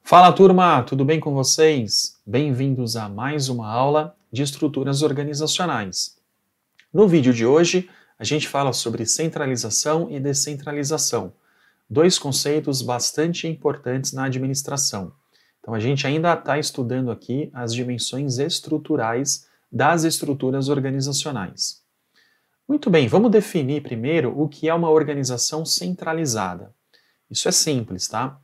Fala turma, tudo bem com vocês? Bem-vindos a mais uma aula de estruturas organizacionais. No vídeo de hoje, a gente fala sobre centralização e descentralização, dois conceitos bastante importantes na administração. Então, a gente ainda está estudando aqui as dimensões estruturais das estruturas organizacionais. Muito bem, vamos definir primeiro o que é uma organização centralizada. Isso é simples, tá?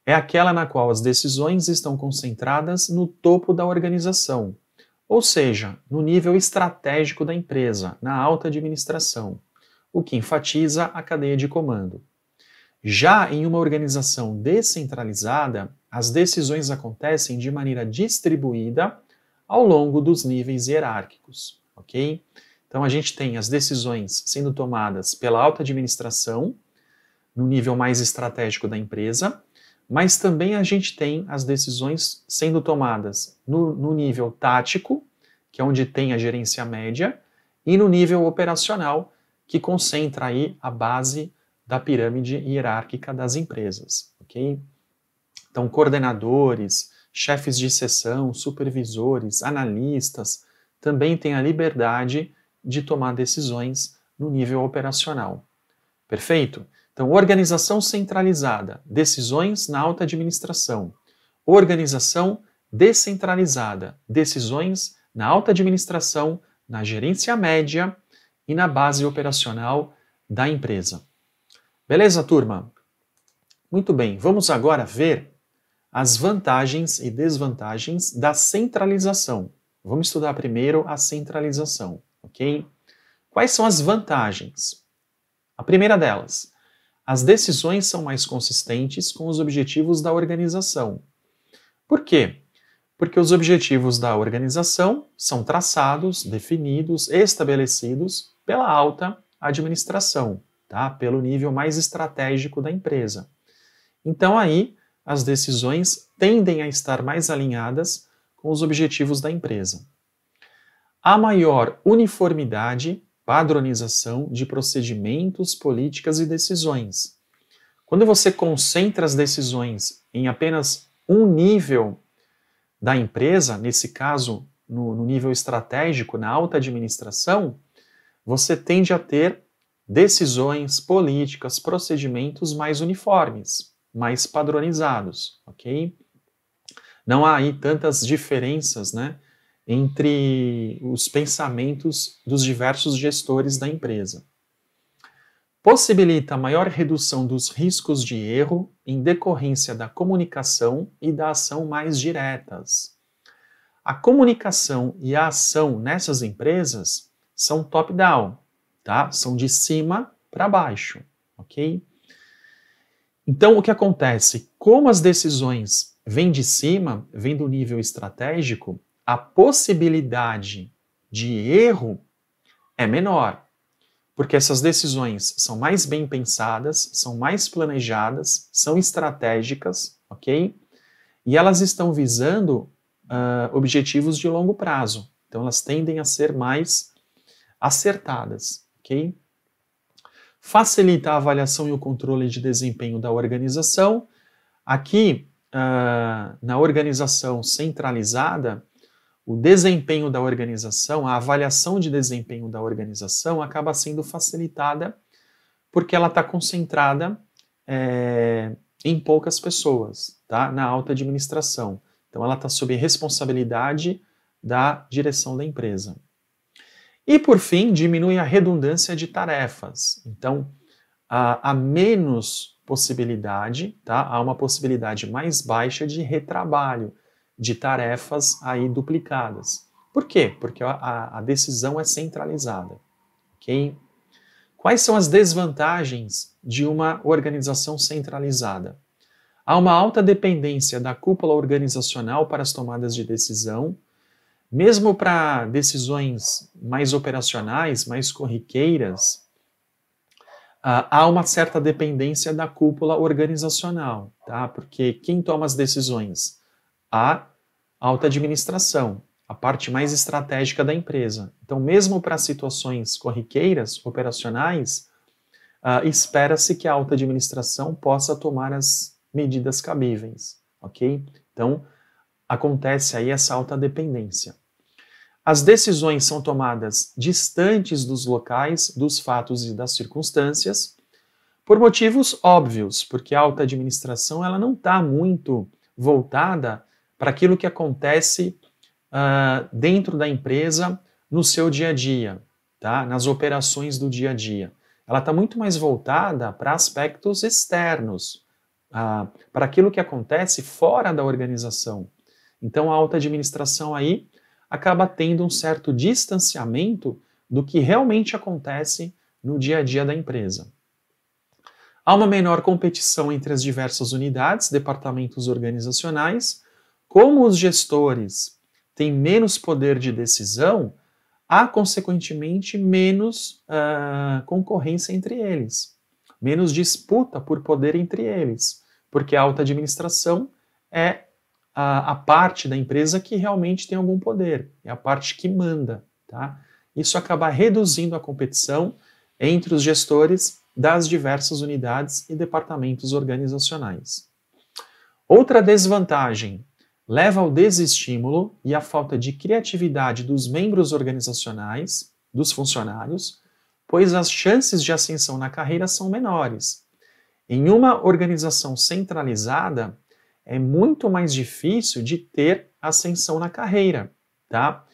É aquela na qual as decisões estão concentradas no topo da organização, ou seja, no nível estratégico da empresa, na alta administração, o que enfatiza a cadeia de comando. Já em uma organização descentralizada, as decisões acontecem de maneira distribuída ao longo dos níveis hierárquicos, ok? Então a gente tem as decisões sendo tomadas pela alta administração, no nível mais estratégico da empresa, mas também a gente tem as decisões sendo tomadas no nível tático, que é onde tem a gerência média, e no nível operacional, que concentra aí a base da pirâmide hierárquica das empresas, ok? Então, coordenadores, chefes de seção, supervisores, analistas, também têm a liberdade de tomar decisões no nível operacional. Perfeito? Então, organização centralizada, decisões na alta administração. Organização descentralizada, decisões na alta administração, na gerência média e na base operacional da empresa. Beleza, turma? Muito bem, vamos agora ver as vantagens e desvantagens da centralização. Vamos estudar primeiro a centralização, ok? Quais são as vantagens? A primeira delas, as decisões são mais consistentes com os objetivos da organização. Por quê? Porque os objetivos da organização são traçados, definidos, estabelecidos pela alta administração, tá? Pelo nível mais estratégico da empresa. Então aí as decisões tendem a estar mais alinhadas com os objetivos da empresa. Há maior uniformidade, padronização de procedimentos, políticas e decisões. Quando você concentra as decisões em apenas um nível da empresa, nesse caso, no nível estratégico, na alta administração, você tende a ter decisões, políticas, procedimentos mais uniformes, mais padronizados, ok? Não há aí tantas diferenças, né, entre os pensamentos dos diversos gestores da empresa. Possibilita maior redução dos riscos de erro em decorrência da comunicação e da ação mais diretas. A comunicação e a ação nessas empresas são top-down, tá? São de cima para baixo, ok? Então, o que acontece? Como as decisões vêm de cima, vêm do nível estratégico, a possibilidade de erro é menor, porque essas decisões são mais bem pensadas, são mais planejadas, são estratégicas, ok? E elas estão visando objetivos de longo prazo, então elas tendem a ser mais acertadas, ok? Facilita a avaliação e o controle de desempenho da organização. Aqui, na organização centralizada, o desempenho da organização, a avaliação de desempenho da organização acaba sendo facilitada porque ela está concentrada em poucas pessoas, tá? Na alta administração. Então ela está sob responsabilidade da direção da empresa. E por fim, diminui a redundância de tarefas. Então há menos possibilidade, tá? Há uma possibilidade mais baixa de retrabalho, de tarefas aí duplicadas. Por quê? Porque a decisão é centralizada, ok? Quais são as desvantagens de uma organização centralizada? Há uma alta dependência da cúpula organizacional para as tomadas de decisão, mesmo para decisões mais operacionais, mais corriqueiras, há uma certa dependência da cúpula organizacional, tá? Porque quem toma as decisões? A alta administração, a parte mais estratégica da empresa. Então, mesmo para situações corriqueiras, operacionais, espera-se que a alta administração possa tomar as medidas cabíveis, ok? Então, acontece aí essa alta dependência. As decisões são tomadas distantes dos locais, dos fatos e das circunstâncias, por motivos óbvios, porque a alta administração ela não está muito voltada para aquilo que acontece dentro da empresa no seu dia a dia, tá? Nas operações do dia a dia. Ela está muito mais voltada para aspectos externos, para aquilo que acontece fora da organização. Então a alta administração aí acaba tendo um certo distanciamento do que realmente acontece no dia a dia da empresa. Há uma menor competição entre as diversas unidades, departamentos organizacionais. Como os gestores têm menos poder de decisão, há, consequentemente, menos concorrência entre eles, menos disputa por poder entre eles, porque a alta administração é a parte da empresa que realmente tem algum poder, é a parte que manda, tá? Isso acaba reduzindo a competição entre os gestores das diversas unidades e departamentos organizacionais. Outra desvantagem leva ao desestímulo e à falta de criatividade dos membros organizacionais, dos funcionários, pois as chances de ascensão na carreira são menores. Em uma organização centralizada, é muito mais difícil de ter ascensão na carreira, tá?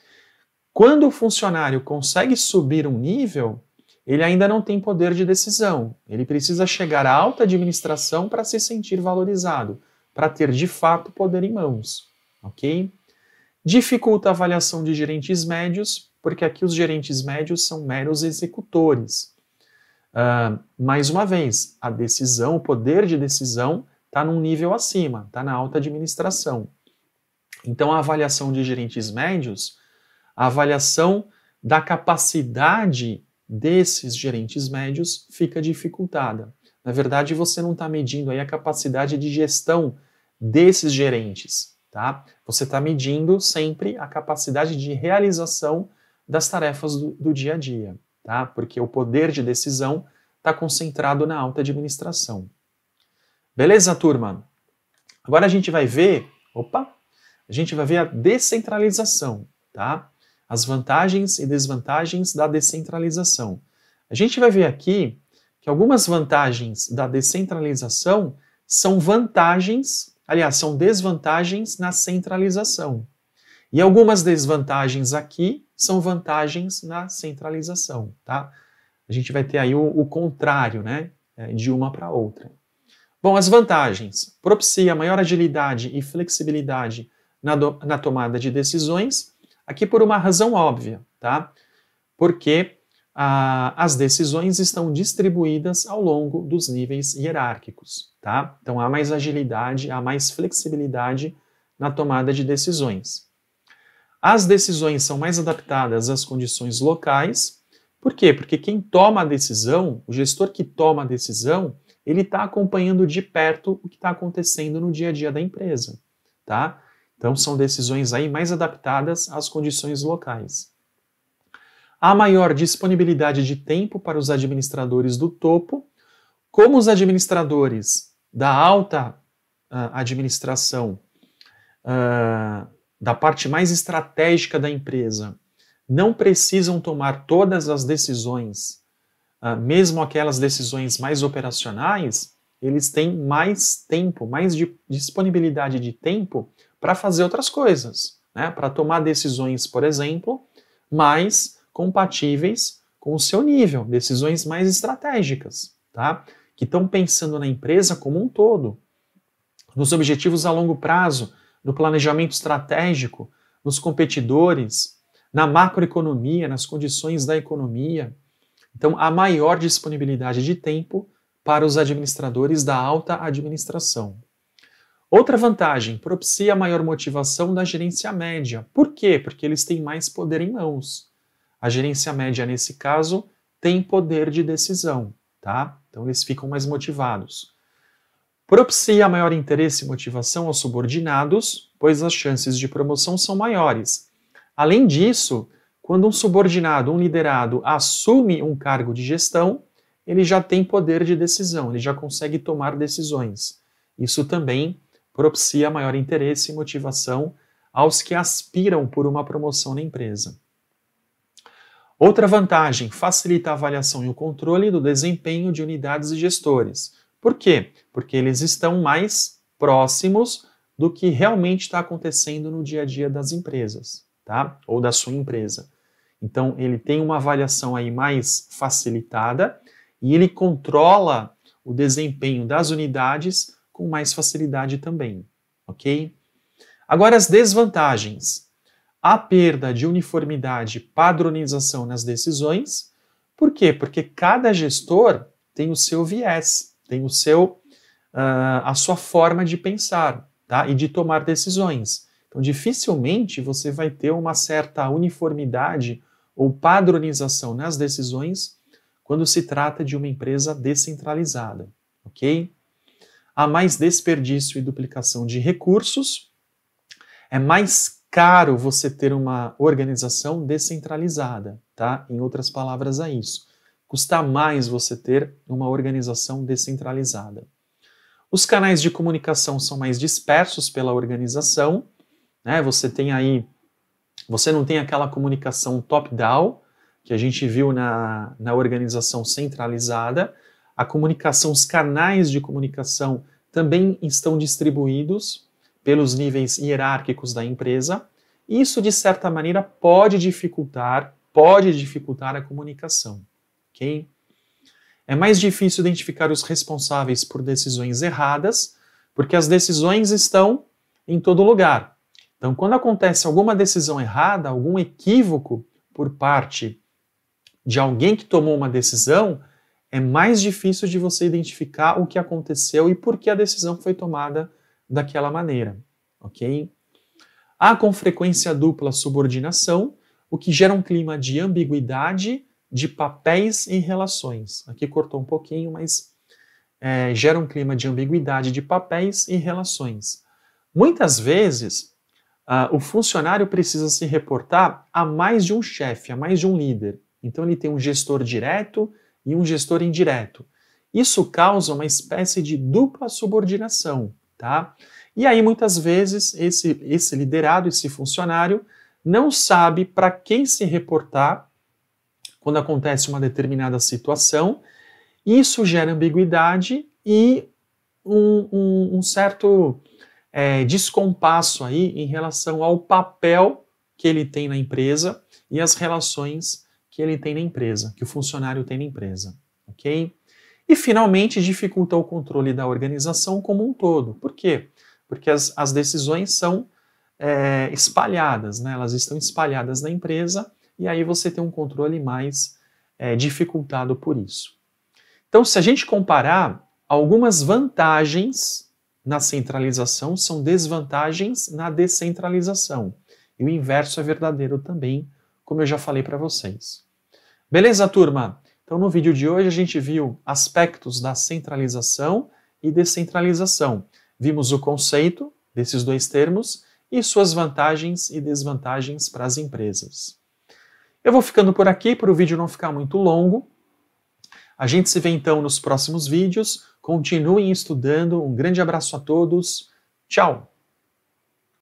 Quando o funcionário consegue subir um nível, ele ainda não tem poder de decisão. Ele precisa chegar à alta administração para se sentir valorizado, para ter de fato poder em mãos, ok? Dificulta a avaliação de gerentes médios, porque aqui os gerentes médios são meros executores. Mais uma vez, a decisão, o poder de decisão está num nível acima, está na alta administração. Então a avaliação de gerentes médios, a avaliação da capacidade desses gerentes médios fica dificultada. Na verdade, você não está medindo aí a capacidade de gestão desses gerentes, tá? Você está medindo sempre a capacidade de realização das tarefas do dia a dia, tá? Porque o poder de decisão está concentrado na alta administração. Beleza, turma? Agora a gente vai ver, a descentralização, tá? As vantagens e desvantagens da descentralização. A gente vai ver aqui que algumas vantagens da descentralização são vantagens, aliás, são desvantagens na centralização. E algumas desvantagens aqui são vantagens na centralização, tá? A gente vai ter aí o contrário, né, de uma para outra. Bom, as vantagens. Propicia maior agilidade e flexibilidade na tomada de decisões, aqui por uma razão óbvia, tá? Porque as decisões estão distribuídas ao longo dos níveis hierárquicos, tá? Então há mais agilidade, há mais flexibilidade na tomada de decisões. As decisões são mais adaptadas às condições locais. Por quê? Porque quem toma a decisão, o gestor que toma a decisão, ele está acompanhando de perto o que está acontecendo no dia a dia da empresa, tá? Então são decisões aí mais adaptadas às condições locais. Há maior disponibilidade de tempo para os administradores do topo. Como os administradores da alta administração, da parte mais estratégica da empresa, não precisam tomar todas as decisões, mesmo aquelas decisões mais operacionais, eles têm mais tempo, mais disponibilidade de tempo para fazer outras coisas, né? Para tomar decisões, por exemplo, mais compatíveis com o seu nível, decisões mais estratégicas, tá? Que estão pensando na empresa como um todo, nos objetivos a longo prazo, no planejamento estratégico, nos competidores, na macroeconomia, nas condições da economia. Então, há maior disponibilidade de tempo para os administradores da alta administração. Outra vantagem, propicia maior motivação da gerência média. Por quê? Porque eles têm mais poder em mãos. A gerência média, nesse caso, tem poder de decisão, tá? Então, eles ficam mais motivados. Propicia maior interesse e motivação aos subordinados, pois as chances de promoção são maiores. Além disso, quando um subordinado, um liderado, assume um cargo de gestão, ele já tem poder de decisão, ele já consegue tomar decisões. Isso também propicia maior interesse e motivação aos que aspiram por uma promoção na empresa. Outra vantagem, facilita a avaliação e o controle do desempenho de unidades e gestores. Por quê? Porque eles estão mais próximos do que realmente está acontecendo no dia a dia das empresas, tá? Ou da sua empresa. Então, ele tem uma avaliação aí mais facilitada e ele controla o desempenho das unidades com mais facilidade também, ok? Agora, as desvantagens. A perda de uniformidade e padronização nas decisões. Por quê? Porque cada gestor tem o seu viés, tem a sua forma de pensar, tá? E de tomar decisões. Então, dificilmente você vai ter uma certa uniformidade ou padronização nas decisões quando se trata de uma empresa descentralizada, ok? Há mais desperdício e duplicação de recursos. É mais caro você ter uma organização descentralizada, tá? Em outras palavras, é isso. Custa mais você ter uma organização descentralizada. Os canais de comunicação são mais dispersos pela organização, né? Você não tem aquela comunicação top-down que a gente viu na organização centralizada. A comunicação, os canais de comunicação também estão distribuídos pelos níveis hierárquicos da empresa. Isso, de certa maneira, pode dificultar a comunicação, ok? É mais difícil identificar os responsáveis por decisões erradas, porque as decisões estão em todo lugar. Então, quando acontece alguma decisão errada, algum equívoco por parte de alguém que tomou uma decisão, é mais difícil de você identificar o que aconteceu e por que a decisão foi tomada daquela maneira, ok? Há com frequência dupla subordinação, o que gera um clima de ambiguidade de papéis e relações. Aqui cortou um pouquinho, mas gera um clima de ambiguidade de papéis e relações. Muitas vezes, o funcionário precisa se reportar a mais de um chefe, a mais de um líder. Então ele tem um gestor direto e um gestor indireto. Isso causa uma espécie de dupla subordinação, tá? E aí muitas vezes esse liderado, esse funcionário, não sabe para quem se reportar quando acontece uma determinada situação. Isso gera ambiguidade e um certo descompasso aí em relação ao papel que ele tem na empresa e as relações que ele tem na empresa, que o funcionário tem na empresa, ok? E, finalmente, dificulta o controle da organização como um todo. Por quê? Porque as decisões são espalhadas, né? Elas estão espalhadas na empresa e aí você tem um controle mais dificultado por isso. Então, se a gente comparar, algumas vantagens na centralização são desvantagens na descentralização. E o inverso é verdadeiro também, como eu já falei para vocês. Beleza, turma? Então, no vídeo de hoje, a gente viu aspectos da centralização e descentralização. Vimos o conceito desses dois termos e suas vantagens e desvantagens para as empresas. Eu vou ficando por aqui, para o vídeo não ficar muito longo. A gente se vê então nos próximos vídeos. Continuem estudando. Um grande abraço a todos. Tchau!